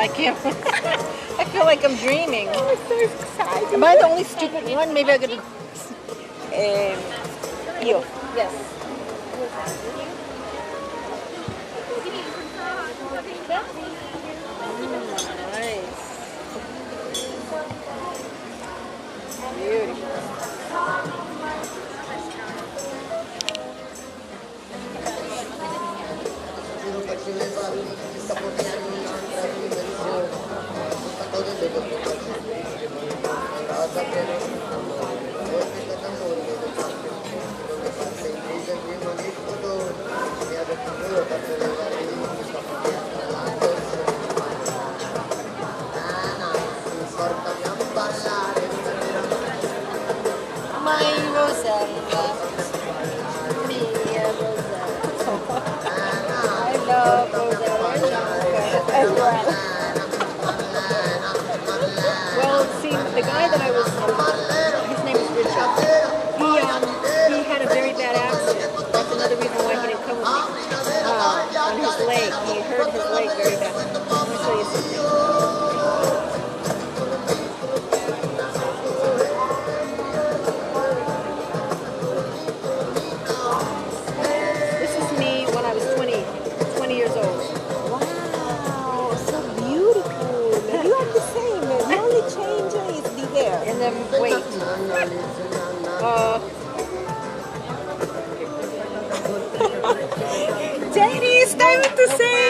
I can't. I feel like I'm dreaming. Oh, so exciting. Am I the only stupid one? Maybe I could. Io. Yes. Nice. Beautiful. My Rosella, mia Rosella. I love Rosella as well. Well, see, the guy that I was, his name is Richard. He had a very bad accident. That's another reason why he didn't come with me. On his leg, he hurt his leg very bad. Let me show you something. This is me when I was 20 years old. Wow, so beautiful. You are the same. The only change is the hair. And then wait. Jenny, it's time to say.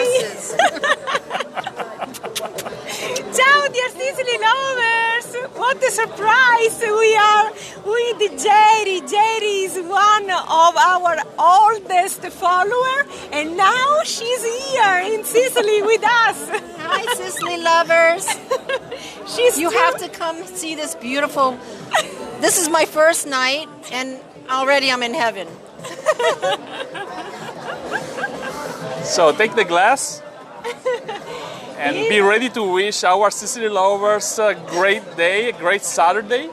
Ciao, dear Sicily Lovers! What a surprise! We are with Jerry. Jerry is one of our oldest followers, and now she's here in Sicily with us. Hi, Sicily Lovers. You true. have to come see this beautiful. This is my first night, and already I'm in heaven. So take the glass and be ready to wish our Sicily lovers a great day, a great Saturday.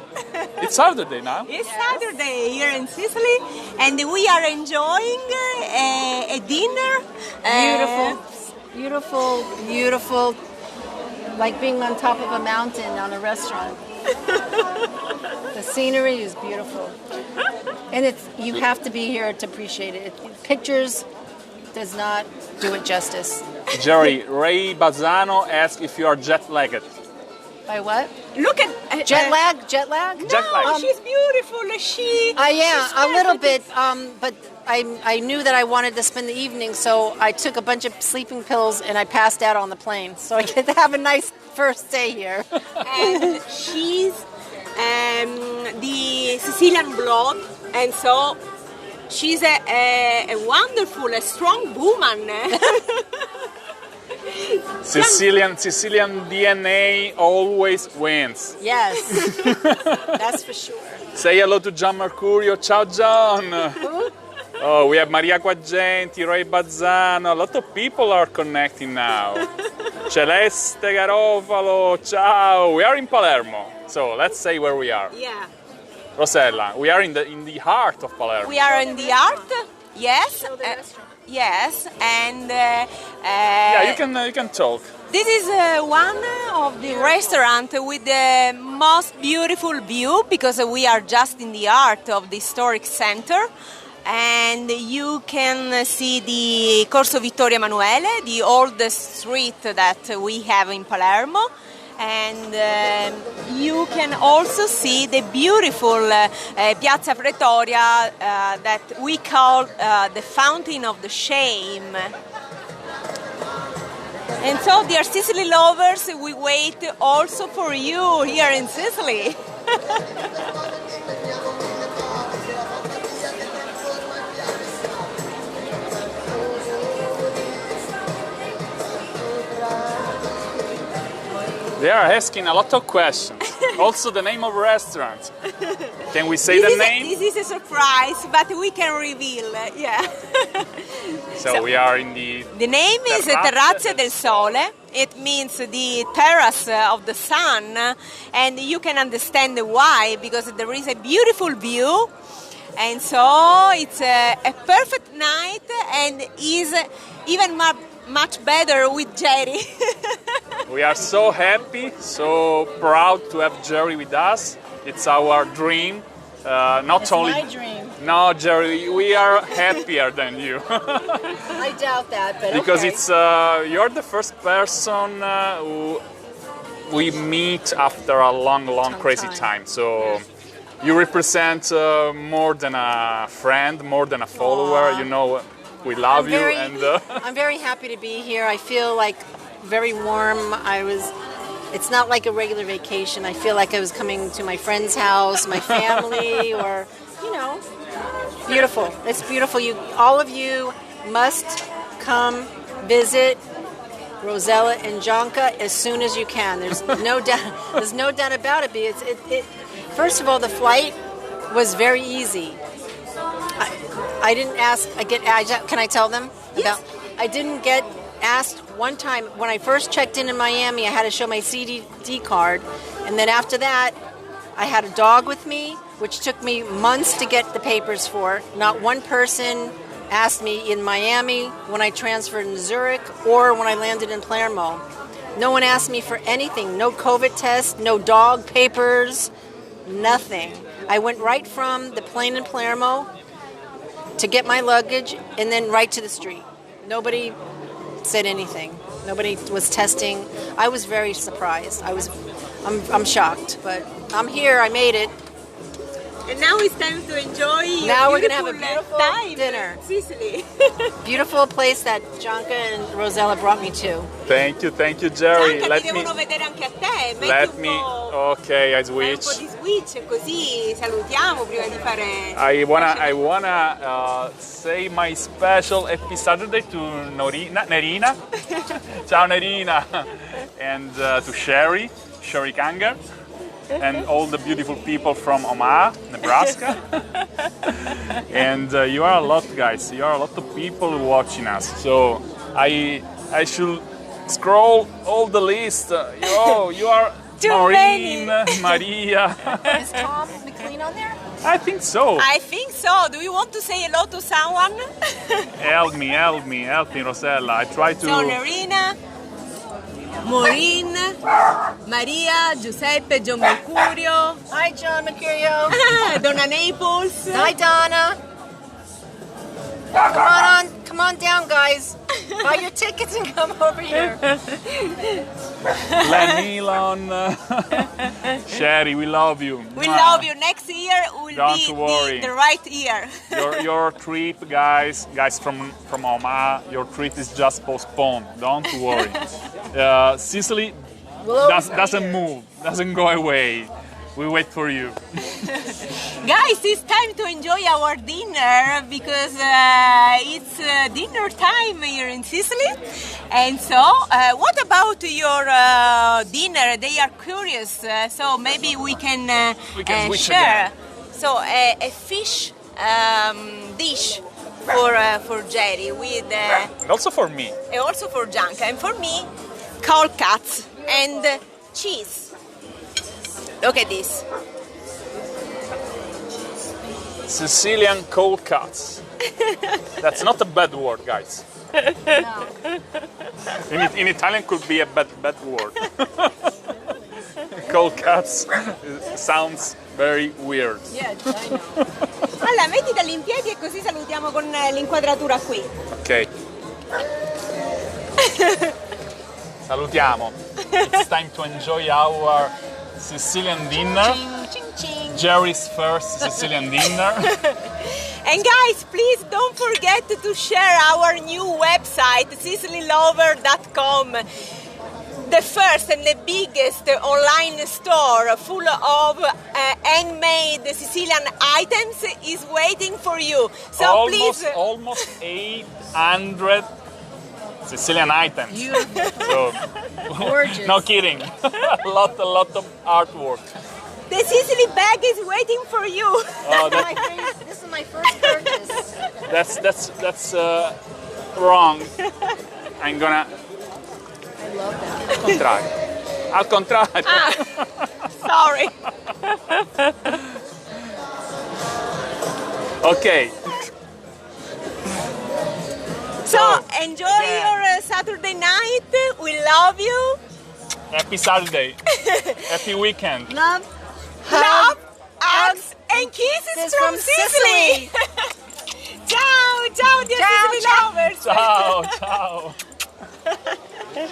It's Saturday now. It's Saturday here in Sicily, and we are enjoying a dinner. Beautiful, beautiful. Like being on top of a mountain on a restaurant. The scenery is beautiful. And you have to be here to appreciate it. Pictures does not do it justice. Jerry, Ray Bazzano asked if you are jet-lagged. By what? Look at Jet lag? Jet lag? Jet lag. She's beautiful. She's Yeah, a little bit. perfect. But I knew that I wanted to spend the evening, so I took a bunch of sleeping pills and I passed out on the plane. So I get to have a nice first day here. And she's the Sicilian blood, and so she's a wonderful, a strong woman. Sicilian DNA always wins. Yes, that's for sure. Say hello to Gian Mercurio. Ciao, John. Oh, we have Maria Quaggenti, Ray Bazzano. A lot of people are connecting now. Celeste Garofalo. Ciao. We are in Palermo. So let's say where we are. Yeah. Rosella, we are in the heart of Palermo. We are in the art, yes. Show the restaurant. Yes, and Yeah, you can talk. this is one of the restaurants with the most beautiful view, because we are just in the heart of the historic center, and you can see the Corso Vittorio Emanuele, the oldest street that we have in Palermo. And you can also see the beautiful Piazza Pretoria that we call the Fountain of the Shame. And so, dear Sicily lovers, we wait also for you here in Sicily. They are asking a lot of questions. Also the name of restaurant. Can we say the name? This is a surprise, but we can reveal. Yeah. So we are in the... The name is Terrazze del Sole. It means the terrace of the sun, and you can understand why, because there is a beautiful view, and so it's a perfect night, and is even much better with Jerry. We are so happy, so proud to have Jerry with us. It's our dream. Not It's only my dream. No, Jerry, we are happier than you I doubt that, but because okay. it's you're the first person who we meet after a long, crazy time. So you represent more than a friend, more than a follower. Aww. You know, we love you, and I'm very happy to be here. I feel like very warm. It's not like a regular vacation. I feel like I was coming to my friend's house, my family, or, you know, beautiful. It's beautiful. All of you must come visit Rosella and Gianca as soon as you can. There's no doubt. There's no doubt about it. First of all, the flight was very easy. I didn't ask. Can I tell them? Yes. I didn't get asked one time when I first checked in Miami. I had to show my CDD card, and then after that, I had a dog with me, which took me months to get the papers for. Not one person asked me in Miami, when I transferred in Zurich, or when I landed in Palermo. No one asked me for anything. No COVID test, no dog papers, nothing. I went right from the plane in Palermo to get my luggage, and then right to the street. Nobody said anything. Nobody was testing. I was very surprised. I'm shocked, but I'm here. I made it. And now it's time to enjoy your Now we're gonna have a beautiful beautiful time dinner. in Sicily. Beautiful place that Gianca and Rosella brought me to. thank you, Jerry. Gianca, ti devono vedere anche a te. Metti let un me. po', Okay, I fai un po' switch. di switch, così salutiamo prima di fare. I wanna say my special happy Saturday to Nerina. Ciao Nerina, and to Sherry Kanger, and all the beautiful people from Omaha, Nebraska. And you are a lot, guys. You are a lot of people watching us. So I should scroll all the list. You are Too Maureen, many. Maria. Is Tom McLean on there? I think so. I think so. Do you want to say hello to someone? Help me, Rosella. I try to. So, Nerina, Maureen, Maria, Giuseppe, John Mercurio, Hi, John Mercurio. Donna Naples. Hi, Donna. Come on down, guys. Buy your tickets and come over here. Glenn Elon, Sherry, we love you. We love you. Next year will Don't be worry. the right year. Your trip, guys from Omaha, your trip is just postponed. Don't worry. Sicily doesn't move, doesn't go away. We wait for you. Guys, it's time to enjoy our dinner because it's dinner time here in Sicily. And so, what about your dinner? They are curious, so maybe we can switch share. again. So, a fish dish for Jerry with And also for me. and also for Gianca, and for me, cold cuts and cheese. Look at this. Sicilian cold cuts. That's not a bad word, guys. No. In Italian could be a bad word. Cold cuts sounds very weird. Yeah, I know. Allora, mettiti in piedi e così salutiamo con l'inquadratura qui. Ok. Salutiamo. It's time to enjoy our Sicilian dinner. Ching, ching. Jerry's first Sicilian dinner. And guys, please don't forget to share our new website, SicilyLover.com. The first and the biggest online store full of handmade Sicilian items is waiting for you. So please. Almost 800 Sicilian items. Beautiful. So, Gorgeous. no kidding. a lot of artwork. The Sicily bag is waiting for you. Oh, This is my first purchase. that's wrong. I'm gonna. I love that. Al contrario. Sorry. Okay. So enjoy your Saturday night. We love you. Happy Saturday. Happy weekend. Love, Love, hugs, and kisses from Sicily. Ciao, ciao, dear Sicily lovers. Ciao, ciao.